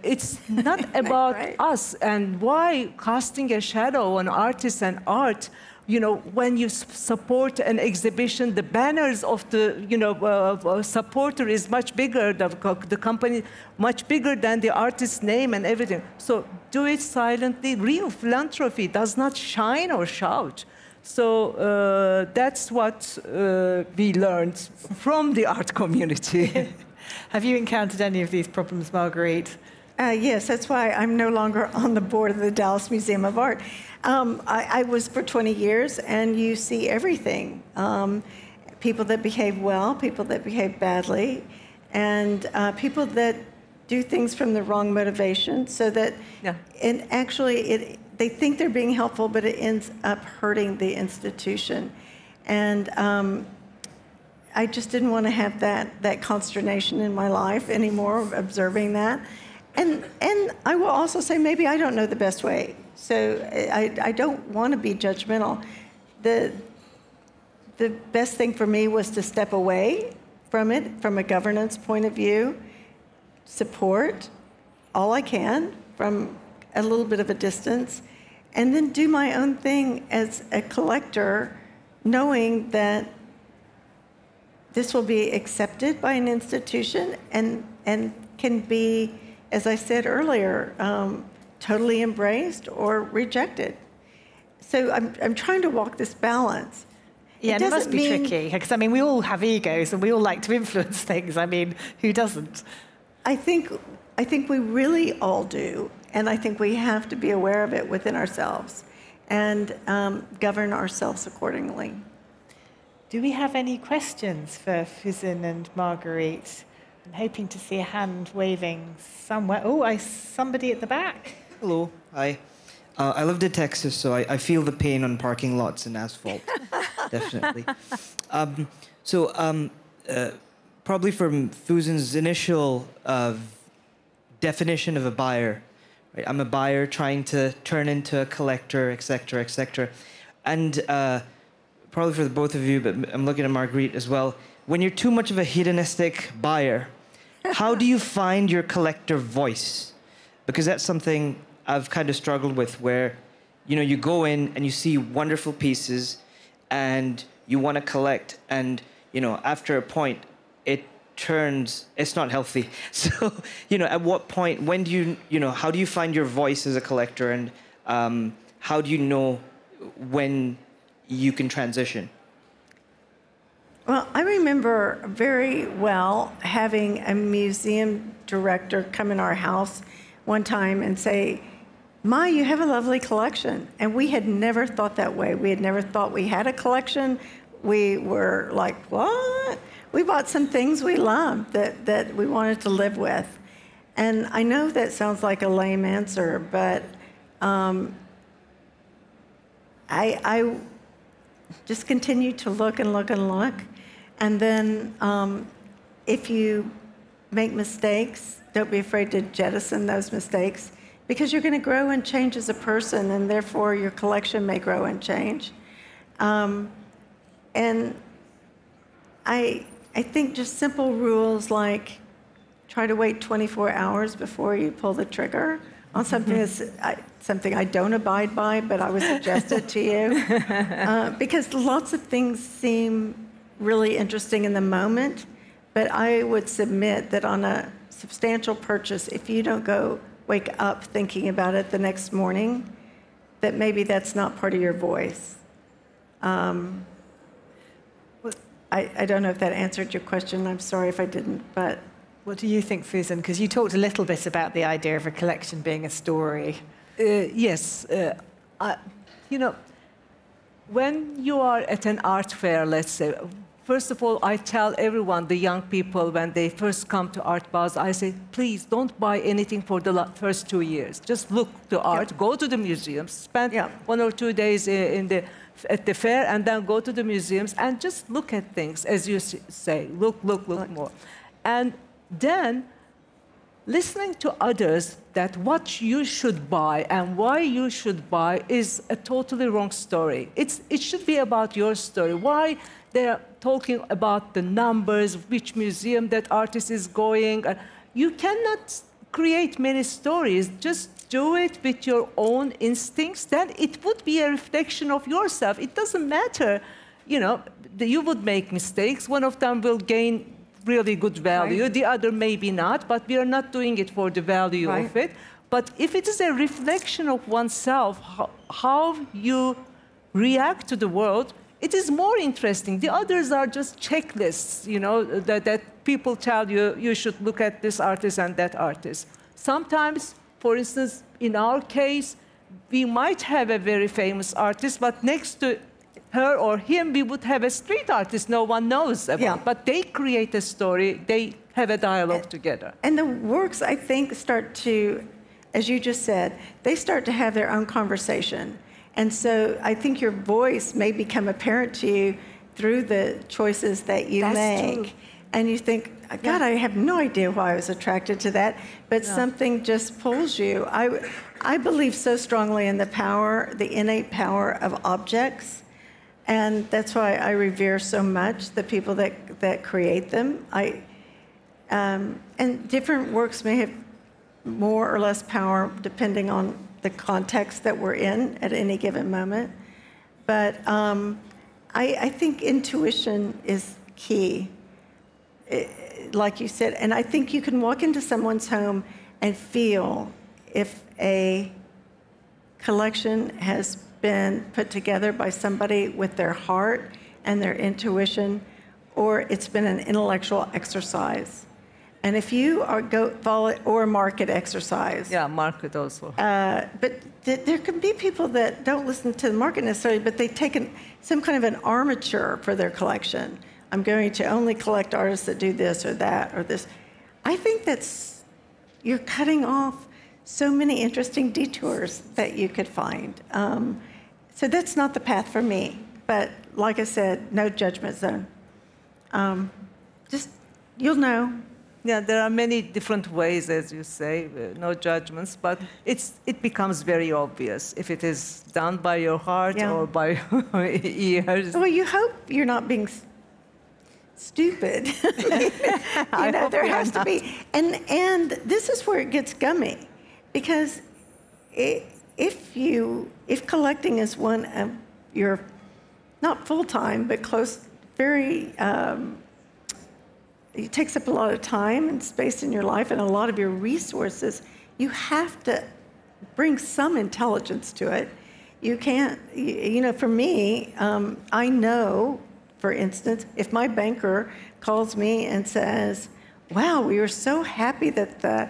it's not about us. And why casting a shadow on artists and art? When you support an exhibition, the banners of the supporter is much bigger, the company much bigger than the artist's name and everything. So do it silently. Real philanthropy does not shine or shout. So that's what we learned from the art community. Have you encountered any of these problems, Marguerite? Yes, that's why I'm no longer on the board of the Dallas Museum of Art. I was for 20 years, and you see everything. People that behave well, people that behave badly, and people that do things from the wrong motivation, so that, and actually they think they're being helpful, but it ends up hurting the institution. And I just didn't want to have that consternation in my life anymore, observing that. And I will also say, maybe I don't know the best way. So I don't want to be judgmental. The best thing for me was to step away from it, from a governance point of view, support all I can from a little bit of a distance, and then do my own thing as a collector, knowing that this will be accepted by an institution and can be, as I said earlier, totally embraced or rejected. So I'm trying to walk this balance. Yeah, it must be tricky, because I mean, we all have egos and we all like to influence things. I mean, who doesn't? I think we really all do, and I think we have to be aware of it within ourselves and govern ourselves accordingly. Do we have any questions for Füsun and Marguerite? I'm hoping to see a hand waving somewhere. Oh, somebody at the back. Hello, hi. I lived in Texas, so I feel the pain on parking lots and asphalt, definitely. Probably from Füsun's initial definition of a buyer, right? I'm a buyer trying to turn into a collector, et cetera, et cetera. And probably for the both of you, but I'm looking at Marguerite as well. When you're too much of a hedonistic buyer, how do you find your collector voice? Because that's something I've kind of struggled with, where, you know, you go in and you see wonderful pieces and you want to collect, and, you know, after a point, it's not healthy. So, you know, at what point, when do you know, how do you find your voice as a collector, and how do you know when you can transition? Well, I remember very well having a museum director come in our house one time and say, "Ma, you have a lovely collection." And we had never thought that way. We had never thought we had a collection. We were like, what? We bought some things we loved that we wanted to live with. And I know that sounds like a lame answer, but I just continue to look and look and look. And then if you make mistakes, don't be afraid to jettison those mistakes, because you're going to grow and change as a person, and therefore your collection may grow and change. And I think just simple rules like try to wait 24 hours before you pull the trigger on something that's something I don't abide by, but I would suggest it to you. Because lots of things seem really interesting in the moment, but I would submit that on a substantial purchase, if you don't go wake up thinking about it the next morning, that maybe that's not part of your voice. I don't know if that answered your question. I'm sorry if I didn't, but... What do you think, Füsun? Because you talked a little bit about the idea of a collection being a story. Yes. You know, when you are at an art fair, let's say, first of all, I tell everyone, the young people, when they first come to Art Basel, I say, please don't buy anything for the first 2 years. Just look to art, go to the museums, spend 1 or 2 days at the fair, and then go to the museums and just look at things, as you say, look more. And then listening to others that what you should buy and why you should buy is a totally wrong story. It should be about your story. Why they're talking about the numbers, which museum that artist is going. You cannot create many stories. Just do it with your own instincts. Then it would be a reflection of yourself. It doesn't matter. You know, you would make mistakes. One of them will gain really good value. Right. The other maybe not, but we are not doing it for the value of it. But if it is a reflection of oneself, how you react to the world, it is more interesting. The others are just checklists, you know, that people tell you, you should look at this artist and that artist. sometimes, for instance, in our case, we might have a very famous artist, but next to her or him, we would have a street artist no one knows about. Yeah. But they create a story, they have a dialogue together. And the works, I think, start to, as you just said, they start to have their own conversation. And so I think your voice may become apparent to you through the choices that you make. True. And you think, God, I have no idea why I was attracted to that, but something just pulls you. I believe so strongly in the power, the innate power of objects, and that's why I revere so much the people that create them. And different works may have more or less power depending on the context that we're in at any given moment. But I think intuition is key. Like you said, and I think you can walk into someone's home and feel if a collection has been put together by somebody with their heart and their intuition, or it's been an intellectual exercise. And if you are follow or market exercise. Yeah, market also. But there can be people that don't listen to the market necessarily, but they take some kind of an armature for their collection. I'm going to only collect artists that do this or that or this. I think you're cutting off so many interesting detours that you could find. So that's not the path for me. But like I said, no judgment zone. Just, you'll know. Yeah, there are many different ways, as you say, no judgments, but it becomes very obvious if it is done by your heart or by your ears. Well, you hope you're not being stupid. There has to be. And this is where it gets gummy, because if collecting is one of your, not full-time, but close, very, it takes up a lot of time and space in your life and a lot of your resources, you have to bring some intelligence to it. You can't, for me, I know, for instance, if my banker calls me and says, wow, we were so happy that the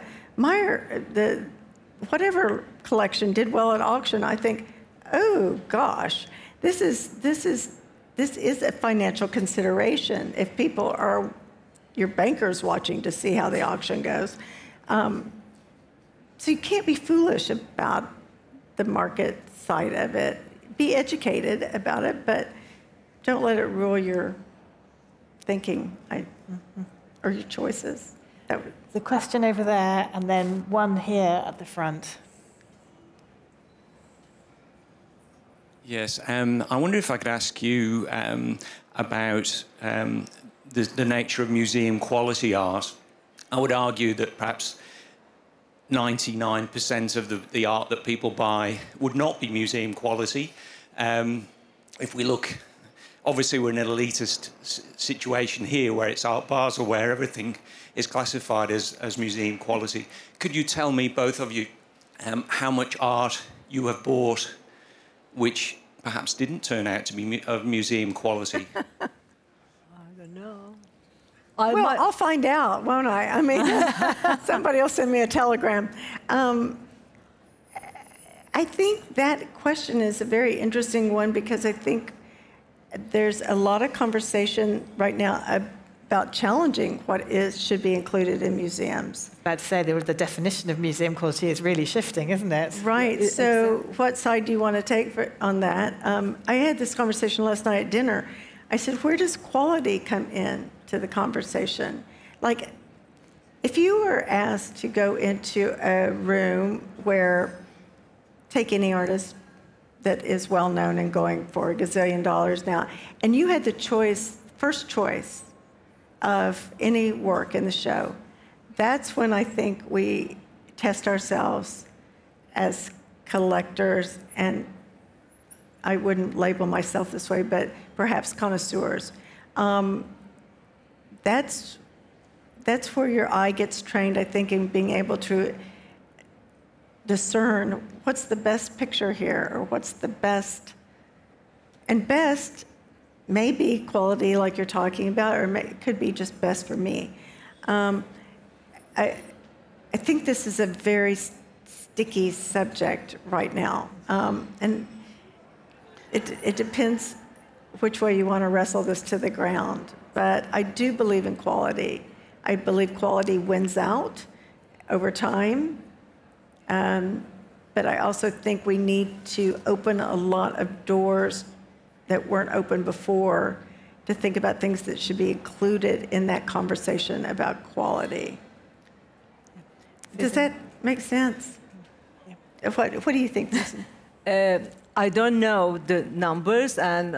whatever collection did well at auction, I think, oh gosh, this is a financial consideration. If people are your bankers watching to see how the auction goes. So you can't be foolish about the market side of it. Be educated about it, but don't let it rule your thinking or your choices. The question over there, and then one here at the front. Yes, I wonder if I could ask you about the nature of museum quality art. I would argue that perhaps 99% of the art that people buy would not be museum quality. If we look, obviously we're in an elitist situation here where it's Art Basel, where everything is classified as museum quality. Could you tell me, both of you, how much art you have bought which perhaps didn't turn out to be of museum quality? No. I'll find out, won't I? I mean, somebody will send me a telegram. I think that question is a very interesting one, because I think there's a lot of conversation right now about challenging what should be included in museums. About to say, the definition of museum quality is really shifting, isn't it? Right. So what side do you want to take on that? I had this conversation last night at dinner. I said, where does quality come in to the conversation? Like, if you were asked to go into a room where, take any artist that is well known and going for a gazillion dollars now, and you had the choice, first choice of any work in the show, that's when I think we test ourselves as collectors, and I wouldn't label myself this way, but perhaps connoisseurs. That's where your eye gets trained, I think, in being able to discern what's the best picture here, or what's the best. And best may be quality like you're talking about, or it could be just best for me. I think this is a very sticky subject right now. And it depends which way you want to wrestle this to the ground. But I do believe in quality. I believe quality wins out over time. But I also think we need to open a lot of doors that weren't open before to think about things that should be included in that conversation about quality. Does that make sense? Yeah. What do you think, Füsun? I don't know the numbers, and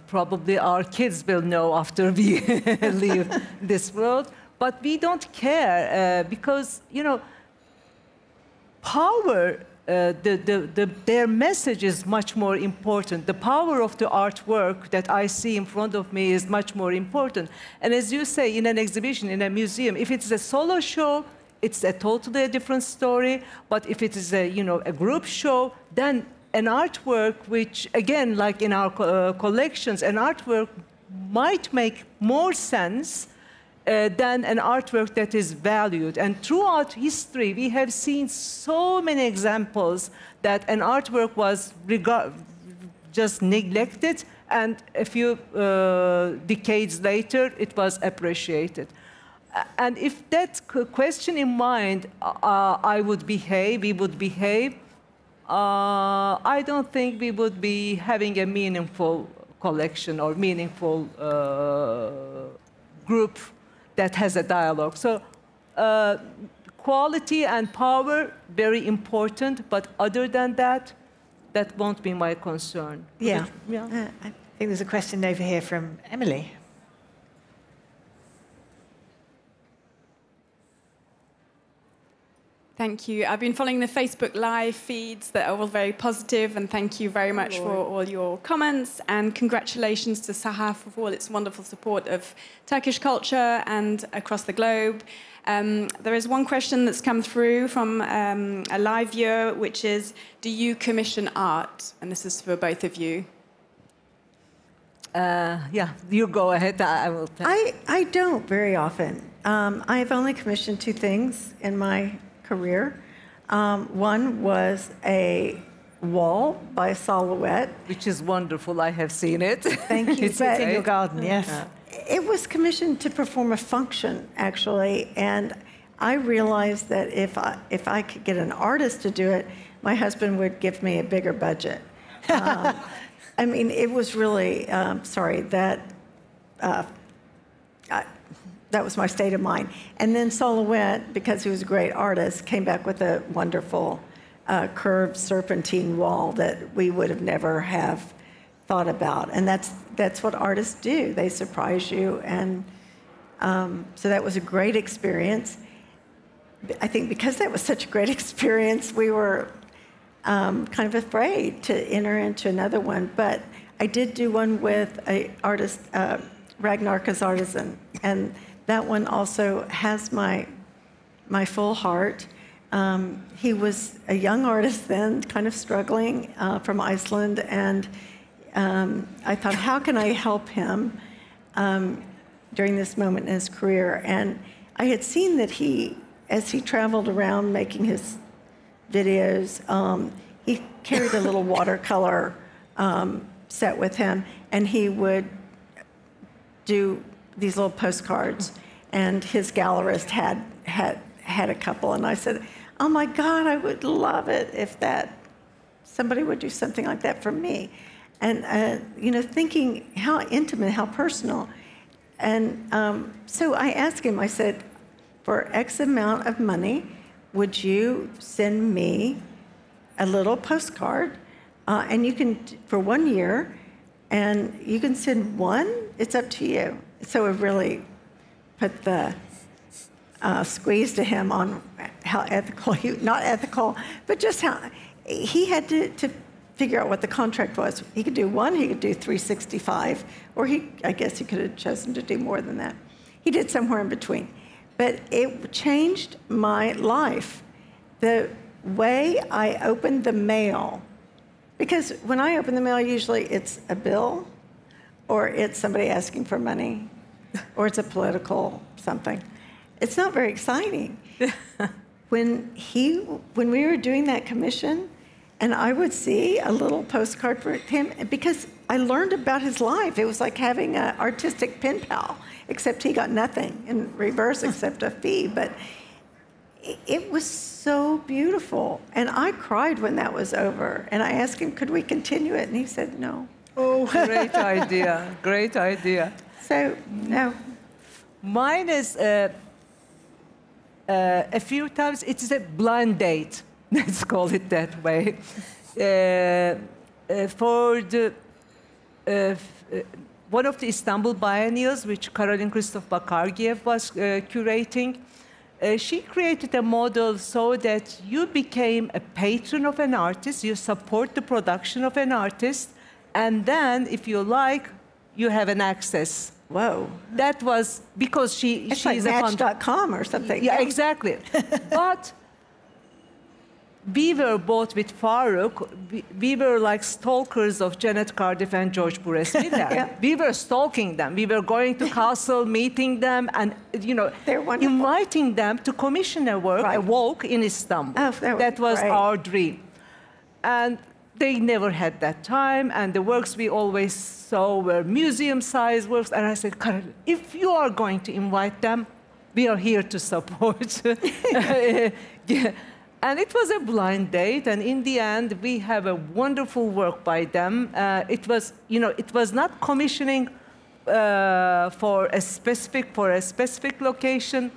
probably our kids will know after we leave this world. But we don't care because, you know, power, their message is much more important. The power of the artwork that I see in front of me is much more important. And as you say, in an exhibition, in a museum, if it's a solo show, it's a totally different story. But if it is a, you know, a group show, then an artwork which, again, like in our collections, an artwork might make more sense than an artwork that is valued. And throughout history, we have seen so many examples that an artwork was just neglected, and a few decades later, it was appreciated. And if that question in mind, we would behave, I don't think we would be having a meaningful collection or meaningful group that has a dialogue. So quality and power, very important, but other than that, that won't be my concern. Yeah. I think there's a question over here from Emily. Thank you. I've been following the Facebook Live feeds that are all very positive, and thank you very much for all your comments, and congratulations to SAHA for all its wonderful support of Turkish culture and across the globe. There is one question that's come through from a live viewer, which is, do you commission art? And this is for both of you. Yeah, you go ahead. I will tell. I don't very often. I've only commissioned 2 things in my career. One was a wall by Silhouette, which is wonderful. I have seen it. Thank you. It's in your garden, yes. It was commissioned to perform a function, actually, and I realized that if I could get an artist to do it, my husband would give me a bigger budget. I mean, it was really that was my state of mind. And then Silhouette, because he was a great artist, came back with a wonderful curved serpentine wall that we would have never have thought about. And that's what artists do. They surprise you. And so that was a great experience. I think because that was such a great experience, we were kind of afraid to enter into another one. But I did do one with an artist, Ragnarka's Artisan. And that one also has my full heart. He was a young artist then, kind of struggling from Iceland, and I thought, how can I help him during this moment in his career? And I had seen that as he traveled around making his videos, he carried a little watercolor set with him, and he would do these little postcards, and his gallerist had a couple, and I said, oh my God, I would love it if somebody would do something like that for me. And thinking how intimate, how personal. And so I asked him, I said, for X amount of money, would you send me a little postcard, and you can, for 1 year, and you can send one, it's up to you. So it really put the squeeze to him on how ethical, not ethical, but just how he had to figure out what the contract was. He could do one, he could do 365, or I guess he could have chosen to do more than that. He did somewhere in between. But it changed my life. The way I opened the mail, because when I open the mail, usually it's a bill, or it's somebody asking for money, or it's a political something. It's not very exciting. when we were doing that commission, and I would see a little postcard for him, because I learned about his life. It was like having an artistic pen pal, except he got nothing in reverse except a fee. But it was so beautiful. And I cried when that was over. And I asked him, could we continue it? And he said, no. Oh, great idea. Great idea. So, no. Mine is a few times, it's a blind date. Let's call it that way. For the one of the Istanbul biennials, which Caroline Christoph Bakargiev was curating, she created a model so that you became a patron of an artist, you support the production of an artist, and then, if you like, you have an access. Whoa. That was because it's like Match.com or something. Yeah, exactly. But we were both with Farooq, we were like stalkers of Janet Cardiff and George Buresmila. Yeah. We were stalking them. We were going to Castle, meeting them, and inviting them to commission a work, a walk in Istanbul. Oh, that was great. our dream. And they never had that time, and the works we always saw were museum-sized works. And I said, Carol, if you are going to invite them, we are here to support. Yeah. And it was a blind date, and in the end, we have a wonderful work by them. It was not commissioning for a specific location,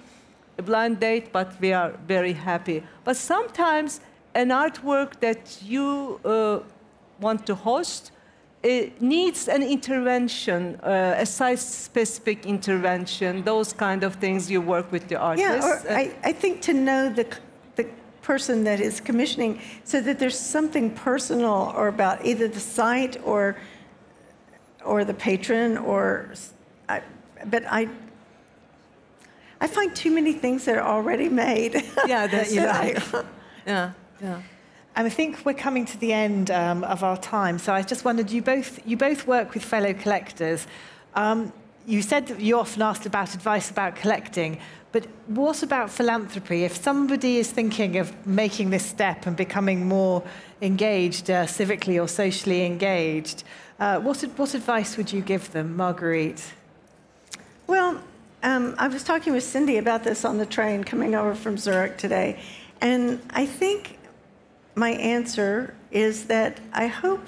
a blind date, but we are very happy. But sometimes an artwork that you want to host, it needs an intervention, a site-specific intervention, those kind of things you work with the artist. Yeah, or I think to know the person that is commissioning, so that there's something personal or about either the site or the patron, but I find too many things that are already made. Yeah, that's right. Yeah. And I think we're coming to the end of our time. So I just wondered, you both work with fellow collectors. You said that you often asked about advice about collecting, but what about philanthropy? If somebody is thinking of making this step and becoming more engaged, civically or socially engaged, what advice would you give them, Marguerite? Well, I was talking with Cindy about this on the train coming over from Zurich today, and I think my answer is that I hope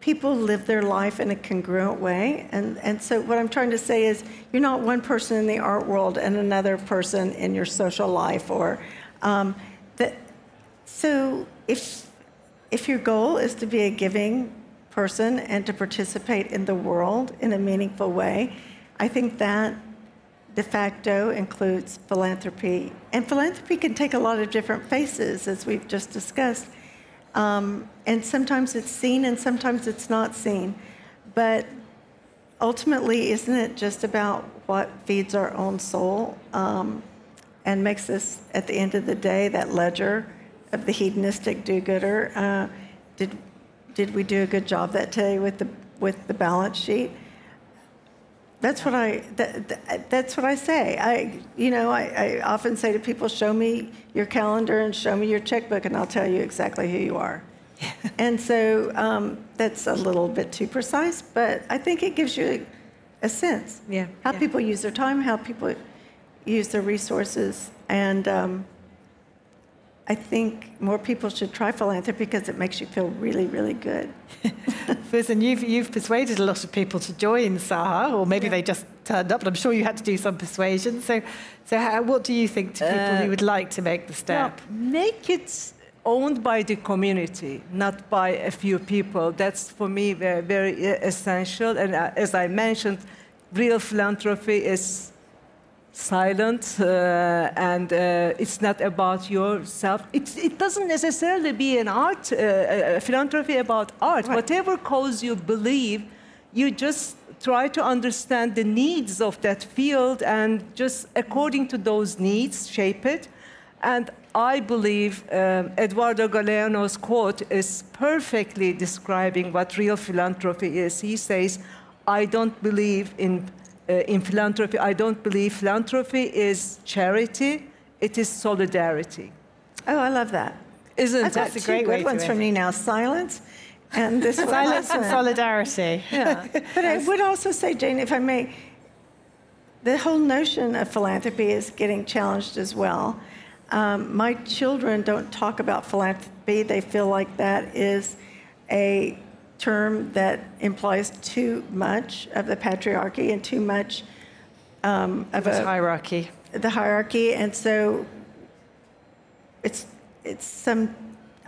people live their life in a congruent way. And so what I'm trying to say is you're not one person in the art world and another person in your social life. So if your goal is to be a giving person and to participate in the world in a meaningful way, I think that de facto includes philanthropy. And philanthropy can take a lot of different faces, as we've just discussed. And sometimes it's seen and sometimes it's not seen. But ultimately, isn't it just about what feeds our own soul and makes us, at the end of the day, that ledger of the hedonistic do-gooder? Did we do a good job that day with the balance sheet? That's what I say. I often say to people, show me your calendar and show me your checkbook, and I'll tell you exactly who you are. And so that's a little bit too precise, but I think it gives you a sense. Yeah. How people use their time, how people use their resources, and I think more people should try philanthropy because it makes you feel really, really good. Füsun, you've persuaded a lot of people to join SAHA, or maybe they just turned up, but I'm sure you had to do some persuasion. So what do you think to people who would like to make the step? Make it owned by the community, not by a few people. That's, for me, very, very essential. And as I mentioned, real philanthropy is silent, and it's not about yourself. It doesn't necessarily be an art, philanthropy about art. Right. Whatever cause you believe, you just try to understand the needs of that field and just according to those needs, shape it. And I believe Eduardo Galeano's quote is perfectly describing what real philanthropy is. He says, I don't believe in philanthropy. I don't believe philanthropy is charity. it is solidarity. Oh, I love that. Isn't I've got it? a great two way good to ones end from it. you now. Silence and this one. Silence and solidarity. Yeah. But I would also say, Jane, if I may, the whole notion of philanthropy is getting challenged as well. My children don't talk about philanthropy. They feel like that is a term that implies too much of the patriarchy and too much of a hierarchy. The hierarchy, and so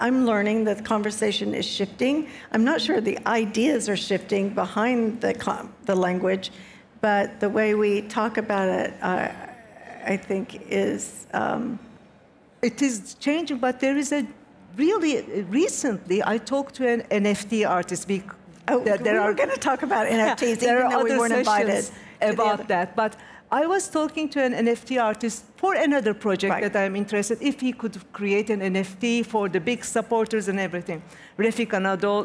I'm learning that the conversation is shifting. I'm not sure the ideas are shifting behind the language, but the way we talk about it, I think, is... It is changing, but there is a recently I talked to an NFT artist. we were going to talk about NFTs, there even are though we other weren't invited. about that, but I was talking to an NFT artist for another project that I'm interested, if he could create an NFT for the big supporters and everything. Refik Anadol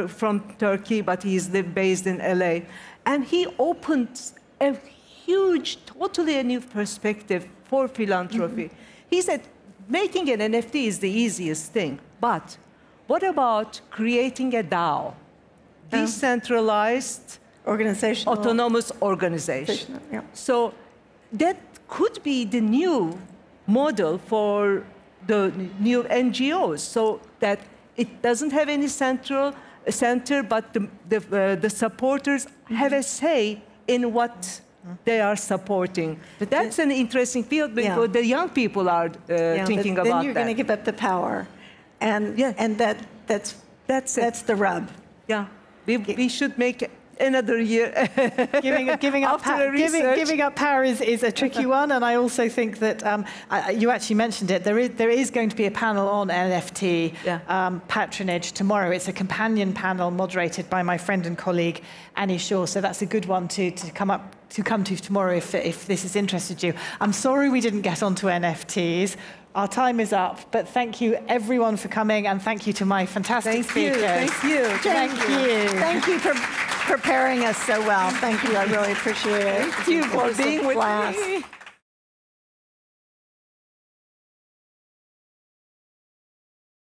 from Turkey, but he's based in LA. And he opened a huge, totally a new perspective for philanthropy. He said, making an NFT is the easiest thing, but what about creating a DAO? Decentralized, organizational, autonomous organization. Yeah. So that could be the new model for the new NGOs, so that it doesn't have any center, but the supporters have a say in what they are supporting. But that's an interesting field because the young people are thinking about that. Then you're going to give up the power, and that's the rub. Yeah, we should make another year. Giving up power is a tricky one, and I also think that you actually mentioned it. There is going to be a panel on NFT patronage tomorrow. It's a companion panel moderated by my friend and colleague Annie Shaw. So that's a good one to come to tomorrow if this has interested you. I'm sorry we didn't get onto NFTs. Our time is up, but thank you everyone for coming, and thank you to my fantastic speakers. Thank you. Thank you. Thank you for preparing us so well. Thank you. I really appreciate it. Thank you for being with me.